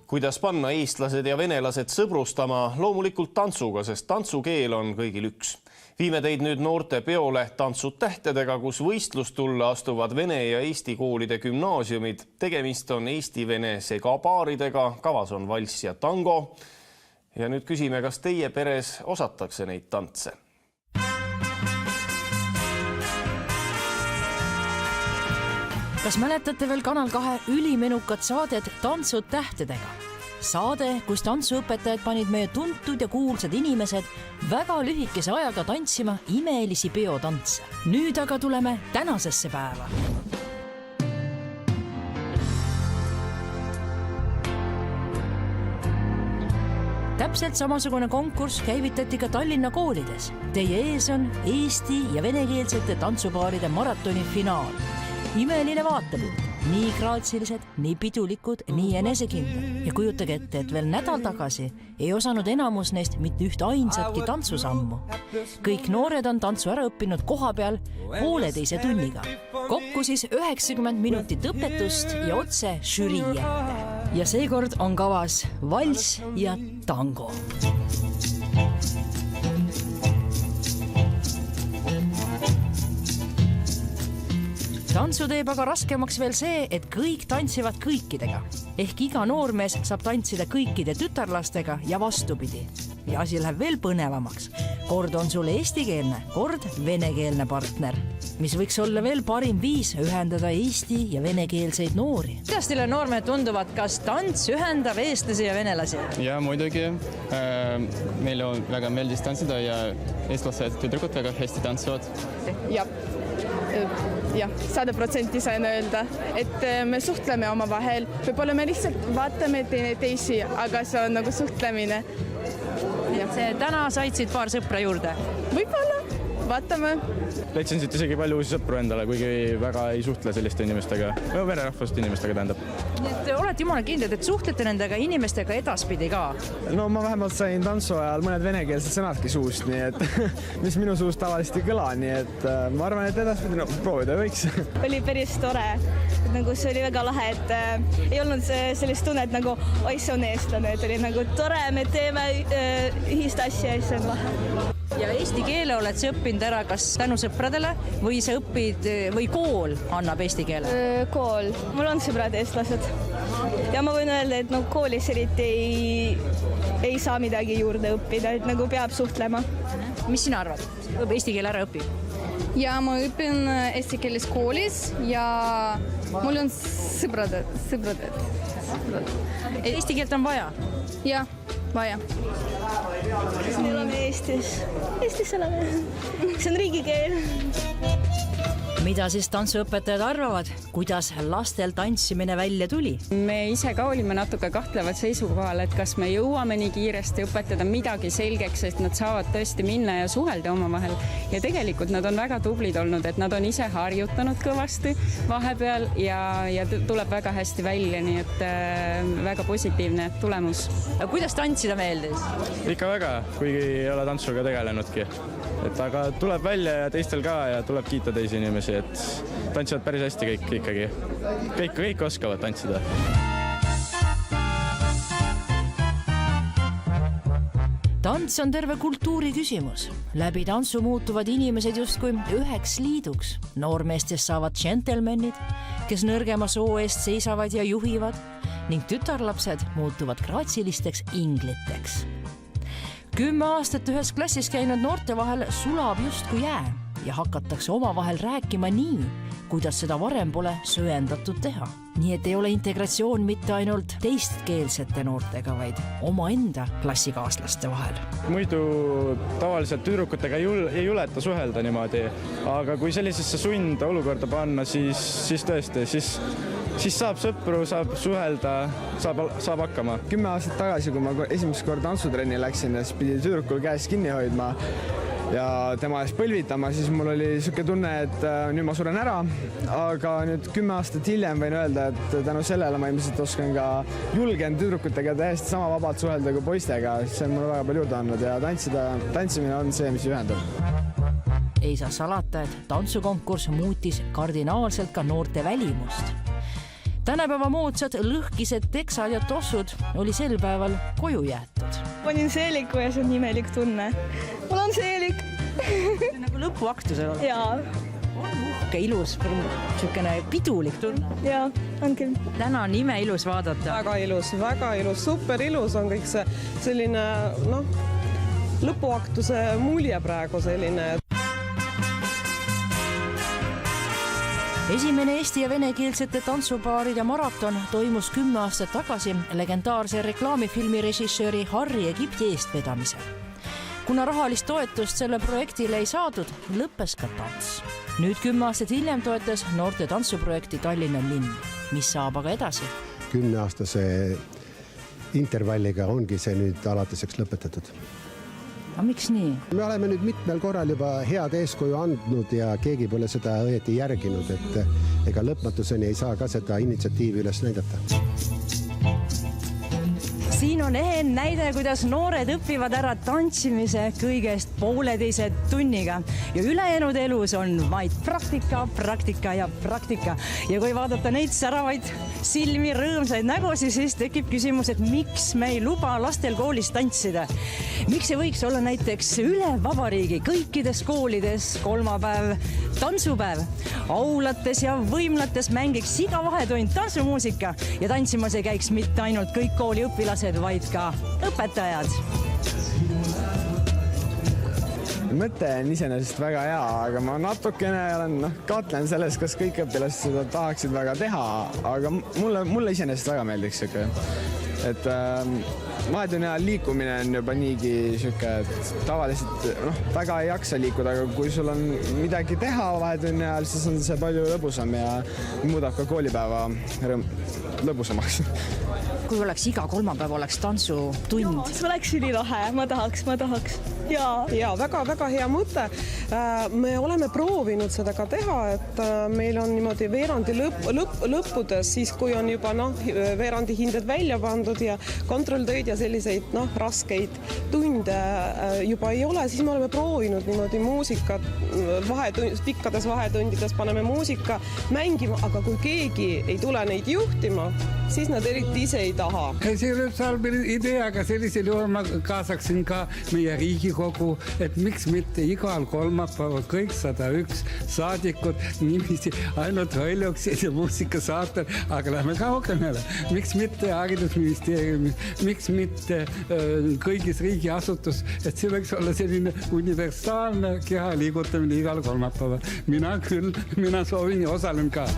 Kuidas panna eestlased ja venelased sõbrustama? Loomulikult tantsuga, sest tantsukeel on kõigil üks. Viime teid nüüd noorte peole Tantsud tähtedega, kus võistlustulle astuvad vene ja eesti koolide gümnaasiumid. Tegemist on eesti-vene segapaaridega, kavas on valss ja tango. Ja nüüd küsime, kas teie peres osatakse neid tantse? Kas mäletate veel Kanal 2 ülimenukat saadet Tantsud tähtedega? Saade, kus tantsuõpetajad panid meie tuntud ja kuulsad inimesed väga lühikese ajaga tantsima imelisi peotantse. Nüüd aga tuleme tänasesse päeva. Täpselt samasugune konkurss käivitati ka Tallinna koolides. Teie ees on eesti- ja venekeelsete tantsupaaride maratoni finaal. Imeline vaatepilt, nii graatsilised, nii pidulikud, nii enesekindlad. Ja kujutage ette, et veel nädal tagasi ei osanud enamus neist mitte üht ainsatki tantsusammu. Kõik noored on tantsu ära õppinud koha peal 1,5 tunniga. Kokku siis 90 minutit õpetust ja otse žürii ette. Ja seekord on kavas valss ja tango. Tantsu teeb aga raskemaks veel see, et kõik tantsivad kõikidega. Ehk iga noormees saab tantsida kõikide tütarlastega ja vastupidi. Ja asi läheb veel põnevamaks. Kord on sul eestikeelne, kord venekeelne partner, mis võiks olla veel parim viis ühendada eesti- ja venekeelseid noori. Kuidas teile noormehed tunduvad, kas tants ühendab eestlasi ja venelasi? Ja muidugi. Meile on väga meeldis tantsida ja eestlased tüdrukud väga hästi tantsuvad. Jah, 100% sain öelda, et me suhtleme oma vahel. Võib-olla me lihtsalt vaatame teisi, aga see on nagu suhtlemine. Täna said siit paar sõpra juurde. Võib-olla, vaatame. Leidsin siit isegi palju uusi sõpru endale, kuigi väga ei suhtle selliste inimestega. Vene rahvast inimestega tähendab. Te olete jumala kindlad, et suhtlete nendega inimestega edaspidi ka? No ma vähemalt sain tantsu ajal mõned venekeelsed sõnadki suust, nii et mis minu suust tavaliselt ei kõla, nii et ma arvan, et edaspidi proovida võiks. Oli päris tore. Nagu see oli väga lahe, et ei olnud sellist tunnet nagu oi, see on eestlane, et oli nagu tore, me teeme ühist asja ja see on lahe. Ja eesti keele oled sa õppinud ära kas tänu sõpradele või sa õpid või kool annab eesti keele? Kool. Mul on sõbrad eestlased. Ja ma võin öelda, et koolis eriti ei saa midagi juurde õppida, et nagu peab suhtlema. Mis sina arvad? Eesti keele ära õpib? Ja ma õpin eesti keeles koolis ja mul on sõbrad. Eesti keelt on vaja? Ja, vaja. Me oleme Eestis. Eestis oleme. See on riigikeel. Mida siis tantsuõpetajad arvavad? Kuidas lastel tantsimine välja tuli? Me ise ka olime natuke kahtlevad seisukohal, et kas me jõuame nii kiiresti õpetada midagi selgeks, sest nad saavad tõesti minna ja suhelda omavahel. Ja tegelikult nad on väga tublid olnud, et nad on ise harjutanud kõvasti vahepeal ja tuleb väga hästi välja, nii et väga positiivne tulemus. Kuidas tantsida meeldis? Ikka väga, kuigi ei ole tantsuga tegelenudki. Aga tuleb välja ja teistel ka ja tuleb kiita teisi inimesi, et tantsivad päris hästi kõik ikkagi. Kõik oskavad tantsida. Tants on terve kultuuri küsimus. Läbi tantsu muutuvad inimesed justkui üheks liiduks. Noormeestest saavad džentelmenid, kes nõrgema soo eest seisavad ja juhivad, ning tütarlapsed muutuvad graatsilisteks ingliteks. 10 aastat ühes klassis käinud noorte vahel sulab justkui jää ja hakatakse omavahel rääkima nii, kuidas seda varem pole söendatud teha. Nii et ei ole integratsioon mitte ainult teistkeelsete noortega, vaid omaenda klassikaaslaste vahel. Muidu tavaliselt tüdrukutega ei juleta suhelda niimoodi, aga kui sellisesse sund olukorda panna, siis tõesti, siis saab sõpru, saab suhelda, saab hakkama. 10 aastat tagasi, kui ma esimest kord tantsutrenni läksin, siis pidi tüdrukul käes kinni hoidma ja tema ees põlvitama, siis mul oli niisugune tunne, et nüüd ma suren ära, aga nüüd 10 aastat hiljem võin öelda, et tänu sellele ma ilmselt oskan ka julgen tüdrukutega täiesti sama vabalt suhelda kui poistega, see on mulle väga palju juurde andnud ja tantsimine on see, mis ühendab. Ei saa salata, et tantsukonkurss muutis kardinaalselt ka noorte välimust. Tänapäeva moodsad lõhkised teksad ja tossud oli sel päeval koju jäetud. Panin seeliku ja see on imelik tunne. Mul on seelik. See on nagu lõpuaktusel olnud. Jaa. On uhke, ilus, niisugune pidulik tunne. Jaa, on küll. Täna on imeilus vaadata. Väga ilus, super ilus on kõik see selline, lõpuaktuse mulje praegu selline. Esimene eesti ja venekeelsete tantsupaaride maraton toimus 10 aastat tagasi legendaarse reklaamifilmi režissööri Harri Egipti eestvedamisel. Kuna rahalist toetust selle projektile ei saadud, lõppes ka tants. Nüüd 10 aastat hiljem toetas noorte tantsuprojekti Tallinna linn, mis saab aga edasi. 10-aastase intervalliga ongi see nüüd alatiseks lõpetatud. Aga miks nii? Me oleme nüüd mitmel korral juba head eeskuju andnud ja keegi pole seda õieti järginud, et ega lõpmatuseni ei saa ka seda initsiatiivi üles näidata. Siin on ehe näide, kuidas noored õpivad ära tantsimise kõigest 1,5 tunniga ja ülejäänud elus on vaid praktika. Ja kui vaadata neid säravaid silmi, rõõmsaid nägusid, siis tekib küsimus, et miks me ei luba lastel koolis tantsida? Miks ei võiks olla näiteks üle vabariigi kõikides koolides kolmapäev tantsupäev? Aulates ja võimlates mängiks iga vahetund tantsumuusika ja tantsimas ei käiks mitte ainult kõik kooli õpilased, vaid ka õpetajad. Mõte on iseenesest väga hea, aga ma natukene kahtlen selles, kas kõik õpilased seda tahaksid väga teha, aga mulle iseenesest väga meeldiks siuke. Et vahetunni ajal liikumine on juba niigi siuke, et tavaliselt väga ei jaksa liikuda, aga kui sul on midagi teha vahetunni ajal, siis on see palju lõbusam ja muudab ka koolipäeva lõbusamaks. Kui oleks iga kolmapäev oleks tantsutund. See oleks ülilahe, ma tahaks. Ja väga hea mõte. Me oleme proovinud seda ka teha, et meil on niimoodi veerandi lõppudes, siis kui on juba veerandi hinded välja pandud ja kontrolltöid ja selliseid raskeid tunde juba ei ole, siis me oleme proovinud niimoodi muusikat pikkades vahetundides paneme muusika mängima, aga kui keegi ei tule neid juhtima, siis nad eriti ise ei taha. See oli halb idee, aga sellisel juhul ma kaasaksin ka meie Riigikogu, et miks mitte igal kolmapäeval kõik 101 saadikud nimisi ainult hoiuksid ja muusikasaatel, aga lähme kaugemale. Miks mitte haridusministeeriumi, miks mitte kõigis riigiasutus, et see võiks olla selline universaalne keha liigutamine igal kolmapäeval. Mina soovin ja osalen ka.